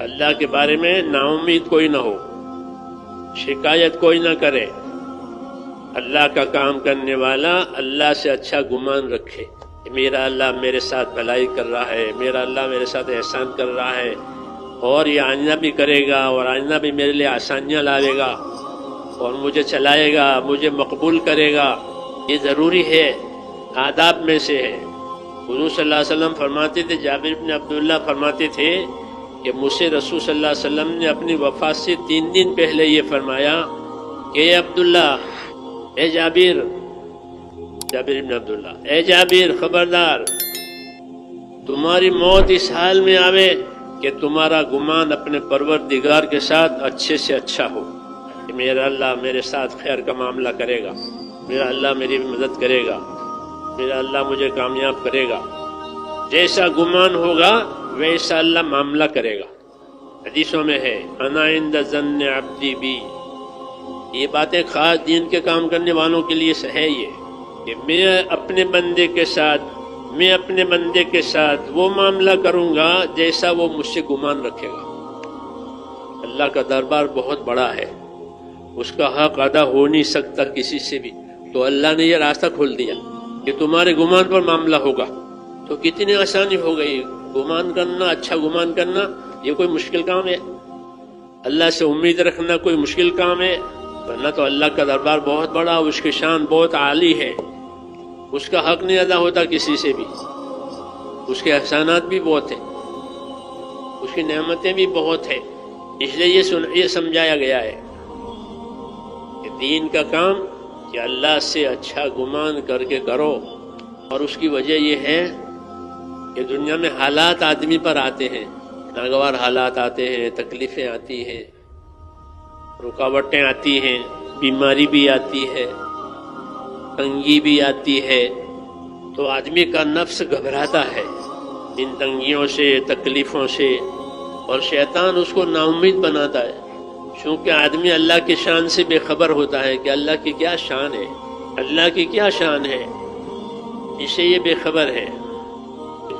اللہ کے بارے میں نا امید کوئی نہ ہو، شکایت کوئی نہ کرے۔ اللہ کا کام کرنے والا اللہ سے اچھا گمان رکھے، میرا اللہ میرے ساتھ بھلائی کر رہا ہے، میرا اللہ میرے ساتھ احسان کر رہا ہے، اور یہ آئندہ بھی کرے گا، اور آئندہ بھی میرے لیے آسانیاں لاوے گا، اور مجھے چلائے گا، مجھے مقبول کرے گا۔ یہ ضروری ہے، آداب میں سے ہے۔ حضور صلی اللہ علیہ وسلم فرماتے تھے، جابر بن عبداللہ فرماتے تھے کہ مجھ سے رسول صلی اللہ علیہ وسلم نے اپنی وفات سے 3 دن پہلے یہ فرمایا کہ اے عبداللہ، اے جابر بن عبداللہ، اے جابر خبردار، تمہاری موت اس حال میں آوے کہ تمہارا گمان اپنے پروردگار کے ساتھ اچھے سے اچھا ہو، کہ میرا اللہ میرے ساتھ خیر کا معاملہ کرے گا، میرا اللہ میری مدد کرے گا، میرا اللہ مجھے کامیاب کرے گا۔ جیسا گمان ہوگا ویسا اللہ معاملہ کرے گا۔ حدیثوں میں ہے انا عند ظن عبدی بی، یہ باتیں خاص دین کے کام کرنے والوں کے لیے ہے، یہ کہ میں اپنے بندے کے ساتھ وہ معاملہ کروں گا جیسا وہ مجھ سے گمان رکھے گا۔ اللہ کا دربار بہت بڑا ہے، اس کا حق ادا ہو نہیں سکتا کسی سے بھی، تو اللہ نے یہ راستہ کھول دیا کہ تمہارے گمان پر معاملہ ہوگا، تو کتنی آسانی ہو گئی۔ گمان کرنا، اچھا گمان کرنا، یہ کوئی مشکل کام ہے؟ اللہ سے امید رکھنا کوئی مشکل کام ہے؟ ورنہ تو اللہ کا دربار بہت بڑا، اس کی شان بہت عالی ہے، اس کا حق نہیں ادا ہوتا کسی سے بھی، اس کے احسانات بھی بہت ہیں، اس کی نعمتیں بھی بہت ہیں۔ اس لیے یہ سمجھایا گیا ہے کہ دین کا کام کہ اللہ سے اچھا گمان کر کے کرو، اور اس کی وجہ یہ ہے کہ دنیا میں حالات آدمی پر آتے ہیں، ناگوار حالات آتے ہیں، تکلیفیں آتی ہیں، رکاوٹیں آتی ہیں، بیماری بھی آتی ہے، تنگی بھی آتی ہے، تو آدمی کا نفس گھبراتا ہے ان تنگیوں سے، تکلیفوں سے، اور شیطان اس کو نا امید بناتا ہے، چونکہ آدمی اللہ کی شان سے بے خبر ہوتا ہے کہ اللہ کی کیا شان ہے، اللہ کی کیا شان ہے، اسے یہ بے خبر ہے۔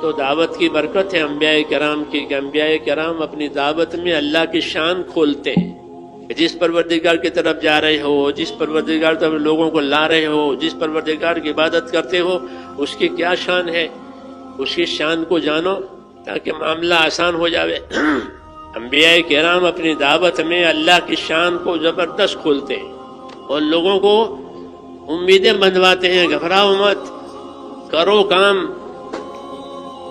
تو دعوت کی برکت ہے انبیاء کرام کی کہ انبیاء کرام اپنی دعوت میں اللہ کی شان کھولتے ہیں، کہ جس پروردگار کی طرف جا رہے ہو، جس پروردگار طرف لوگوں کو لا رہے ہو، جس پروردگار کی عبادت کرتے ہو، اس کی کیا شان ہے، اس کی شان کو جانو تاکہ معاملہ آسان ہو جاوے۔ انبیاء کرام اپنی دعوت میں اللہ کی شان کو زبردست کھولتے ہیں اور لوگوں کو امیدیں بندھواتے ہیں، گھبراؤ مت، کرو کام،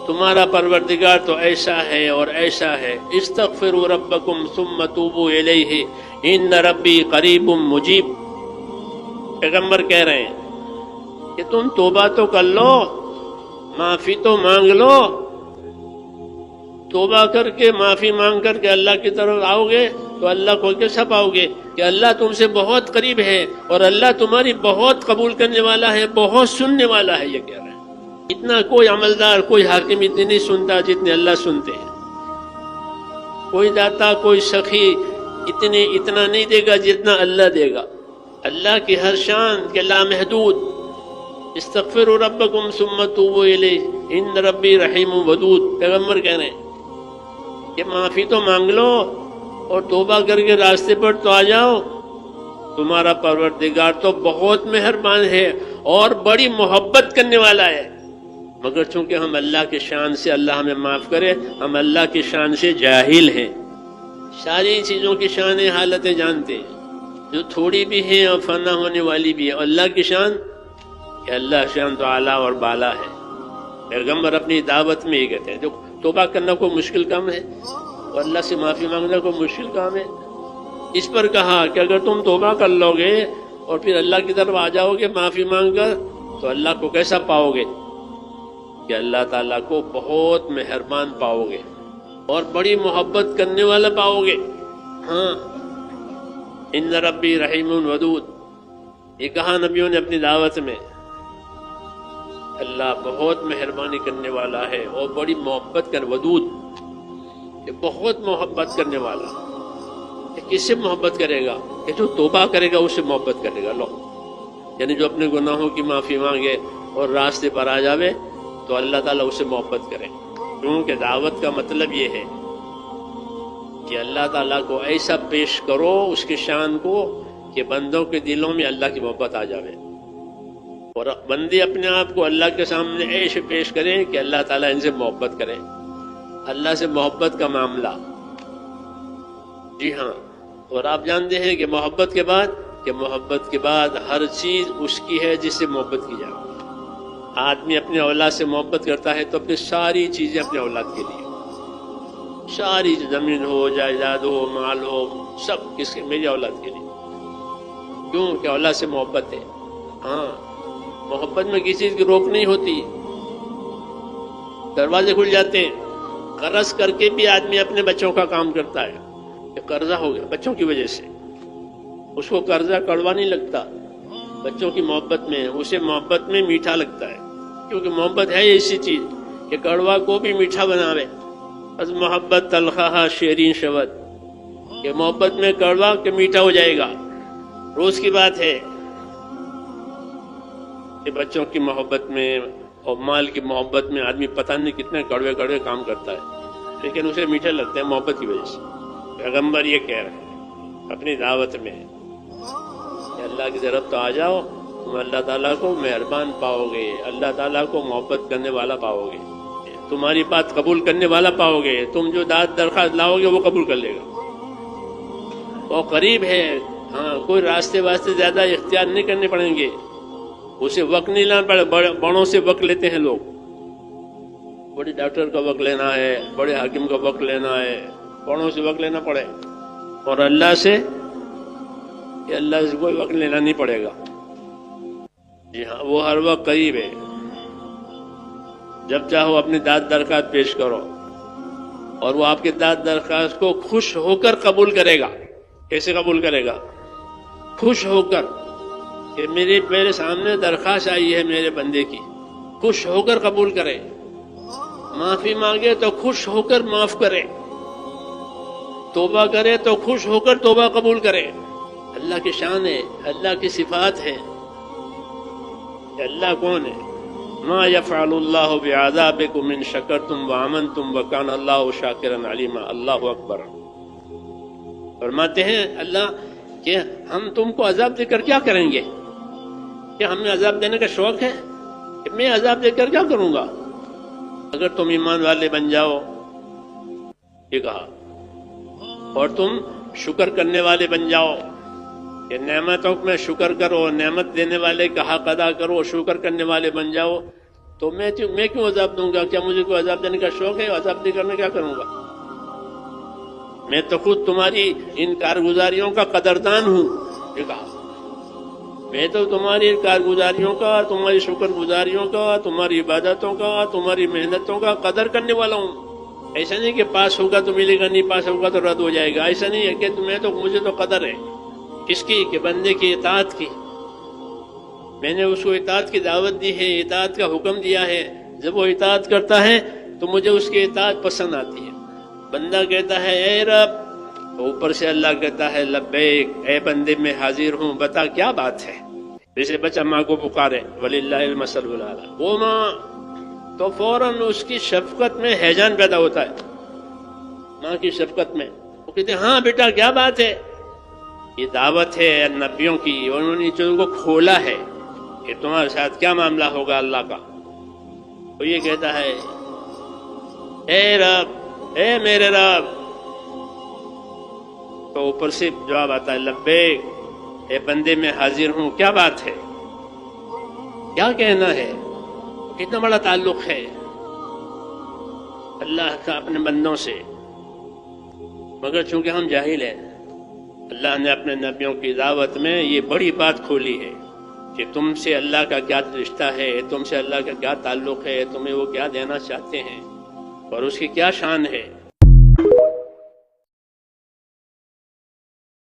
تمہارا پروردگار تو ایسا ہے اور ایسا ہے، استغفروا ربکم ثم توبوا الیہ ان ربی قریب مجیب۔ پیغمبر کہہ رہے ہیں کہ تم توبہ تو کر لو، معافی تو مانگ لو، توبہ کر کے معافی مانگ کر کے اللہ کی طرف آؤ گے تو اللہ کو کیسا پاؤ گے کہ اللہ تم سے بہت قریب ہے اور اللہ تمہاری بہت قبول کرنے والا ہے، بہت سننے والا ہے۔ یہ کہہ رہے ہیں اتنا کوئی عملدار، کوئی حاکم اتنی نہیں سنتا جتنے اللہ سنتے ہیں، کوئی داتا، کوئی سخی اتنا نہیں دے گا جتنا اللہ دے گا۔ اللہ کی ہر شان کہ لامحدود، استغفروا ربکم ثم توبوا الیہ ان ربی رحیم ودود۔ پیغمبر کہہ رہے ہیں کہ معافی تو مانگ لو اور توبہ کر کے راستے پر تو آ جاؤ، تمہارا پروردگار تو بہت مہربان ہے اور بڑی محبت کرنے والا ہے۔ مگر چونکہ ہم اللہ کی شان سے، اللہ ہمیں معاف کرے، ہم اللہ کی شان سے جاہل ہیں، ساری چیزوں کی شانیں حالتیں جانتے ہیں، جو تھوڑی بھی ہیں اور فنا ہونے والی بھی ہے، اور اللہ کی شان کہ اللہ شان تو اعلیٰ اور بالا ہے۔ پیغمبر اپنی دعوت میں یہ کہتے ہیں جو توبہ کرنا کوئی مشکل کام ہے اور اللہ سے معافی مانگنا کوئی مشکل کام ہے؟ اس پر کہا کہ اگر تم توبہ کر لو گے اور پھر اللہ کی طرف آ جاؤ گے معافی مانگ کر، تو اللہ کو کیسا پاؤ گے کہ اللہ تعالیٰ کو بہت مہربان پاؤ گے اور بڑی محبت کرنے والا پاؤ گے۔ ہاں، ان ربی رحیم ودود، یہ کہا نبیوں نے اپنی دعوت میں، اللہ بہت مہربانی کرنے والا ہے اور بڑی محبت ودود، کہ بہت محبت کرنے والا۔ کہ کس سے محبت کرے گا؟ کہ جو توبہ کرے گا اس سے محبت کرے گا۔ لو، یعنی جو اپنے گناہوں کی معافی مانگے اور راستے پر آ جاوے تو اللہ تعالیٰ اس سے محبت کرے، کیونکہ دعوت کا مطلب یہ ہے کہ اللہ تعالیٰ کو ایسا پیش کرو اس کی شان کو کہ بندوں کے دلوں میں اللہ کی محبت آ جاوے، اور بندے اپنے آپ کو اللہ کے سامنے ایسے پیش کریں کہ اللہ تعالیٰ ان سے محبت کرے۔ اللہ سے محبت کا معاملہ، جی ہاں، اور آپ جانتے ہیں کہ محبت کے بعد ہر چیز اس کی ہے جس سے محبت کی جائے۔ آدمی اپنے اولاد سے محبت کرتا ہے تو اپنی ساری چیزیں اپنے اولاد کے لیے، ساری زمین ہو، جائیداد ہو، مال ہو، سب کس کے؟ میری اولاد کے لیے۔ کیوں کہ اولاد سے محبت ہے۔ ہاں، محبت میں کسی چیز کی روک نہیں ہوتی، دروازے کھل جاتے ہیں۔ قرض کر کے بھی آدمی اپنے بچوں کا کام کرتا ہے کہ قرضہ ہو گیا بچوں کی وجہ سے، اس کو قرضہ کڑوا نہیں لگتا، بچوں کی محبت میں اسے محبت میں میٹھا لگتا ہے، کیونکہ محبت ہے ایسی چیز کہ کڑوا کو بھی میٹھا بناوے۔ از محبت تلخہ شیرین شود، کہ محبت میں کڑوا کہ میٹھا ہو جائے گا۔ روز کی بات ہے کہ بچوں کی محبت میں اور مال کی محبت میں آدمی پتہ نہیں کتنے کڑوے کڑوے کام کرتا ہے، لیکن اسے میٹھے لگتے ہیں محبت کی وجہ سے۔ پیغمبر یہ کہہ رہے ہیں اپنی دعوت میں کہ اللہ کی طرف تو آ جاؤ، تم اللہ تعالیٰ کو مہربان پاؤ گے، اللہ تعالیٰ کو محبت کرنے والا پاؤ گے، تمہاری بات قبول کرنے والا پاؤ گے، تم جو داد درخواست لاؤ گے وہ قبول کر لے گا، وہ قریب ہے۔ ہاں، کوئی راستے واسطے زیادہ اختیار نہیں کرنے پڑیں گے، اسے وقت نہیں لانا پڑے۔ بڑوں سے وقت لیتے ہیں لوگ، بڑے ڈاکٹر کا وقت لینا ہے، بڑے حاکم کا وقت لینا ہے، بڑوں سے وقت لینا پڑے، اور اللہ سے کہ اللہ سے کوئی وقت لینا نہیں پڑے گا۔ جی ہاں، وہ ہر وقت قریب ہے، جب چاہو اپنی داد درخواست پیش کرو، اور وہ آپ کی داد درخواست کو خوش ہو کر قبول کرے گا۔ کیسے قبول کرے گا؟ خوش ہو کر کہ میرے سامنے درخواست آئی ہے میرے بندے کی، خوش ہو کر قبول کرے۔ معافی مانگے تو خوش ہو کر معاف کرے، توبہ کرے تو خوش ہو کر توبہ قبول کرے۔ اللہ کی شان ہے، اللہ کی صفات ہے کہ اللہ کون ہے؟ ما یفعل اللہ بعذابکم ان شکرتم وآمنتم وکان اللہ شاکرا علیما۔ اللہ اکبر۔ فرماتے ہیں اللہ کہ ہم تم کو عذاب دے کر کیا کریں گے؟ کیا ہمیں عذاب دینے کا شوق ہے کہ میں عذاب دے کر کیا کروں گا؟ اگر تم ایمان والے بن جاؤ، یہ کہا، اور تم شکر کرنے والے بن جاؤ کہ نعمتوں میں شکر کرو، نعمت دینے والے کا حق ادا کرو، شکر کرنے والے بن جاؤ، تو میں کیوں عذاب دوں گا؟ کیا مجھے کوئی عذاب دینے کا شوق ہے؟ عذاب دے کر میں کیا کروں گا؟ میں تو خود تمہاری ان کارگزاریوں کا قدردان ہوں، یہ کہا، میں تو تمہاری کارگزاریوں کا، تمہاری شکر گزاریوں کا، تمہاری عبادتوں کا، تمہاری محنتوں کا قدر کرنے والا ہوں۔ ایسا نہیں کہ پاس ہوگا تو ملے گا، نہیں پاس ہوگا تو رد ہو جائے گا، ایسا نہیں ہے کہ مجھے تو قدر ہے۔ کس کی؟ کہ بندے کی اطاعت کی۔ میں نے اس کو اطاعت کی دعوت دی ہے، اطاعت کا حکم دیا ہے، جب وہ اطاعت کرتا ہے تو مجھے اس کی اطاعت پسند آتی ہے۔ بندہ کہتا ہے اے رب، تو اوپر سے اللہ کہتا ہے لبیک، اے بندے میں حاضر ہوں، بتا کیا بات ہے۔ جیسے بچہ ماں کو پکارے، وللہ المثل الاعلی، وہ ماں تو فوراً اس کی شفقت میں ہیجان پیدا ہوتا ہے، ماں کی شفقت میں۔ وہ کہتے ہیں ہاں بیٹا کیا بات ہے؟ یہ دعوت ہے نبیوں کی، انہوں نے چیزوں کو کھولا ہے کہ تمہارے ساتھ کیا معاملہ ہوگا اللہ کا۔ تو یہ کہتا ہے اے رب، اے میرے رب، تو اوپر سے جواب آتا ہے لبیک، اے بندے میں حاضر ہوں، کیا بات ہے، کیا کہنا ہے؟ کتنا بڑا تعلق ہے اللہ کا اپنے بندوں سے، مگر چونکہ ہم جاہل ہیں، اللہ نے اپنے نبیوں کی دعوت میں یہ بڑی بات کھولی ہے کہ تم سے اللہ کا کیا رشتہ ہے، تم سے اللہ کا کیا تعلق ہے، تمہیں وہ کیا دینا چاہتے ہیں اور اس کی کیا شان ہے۔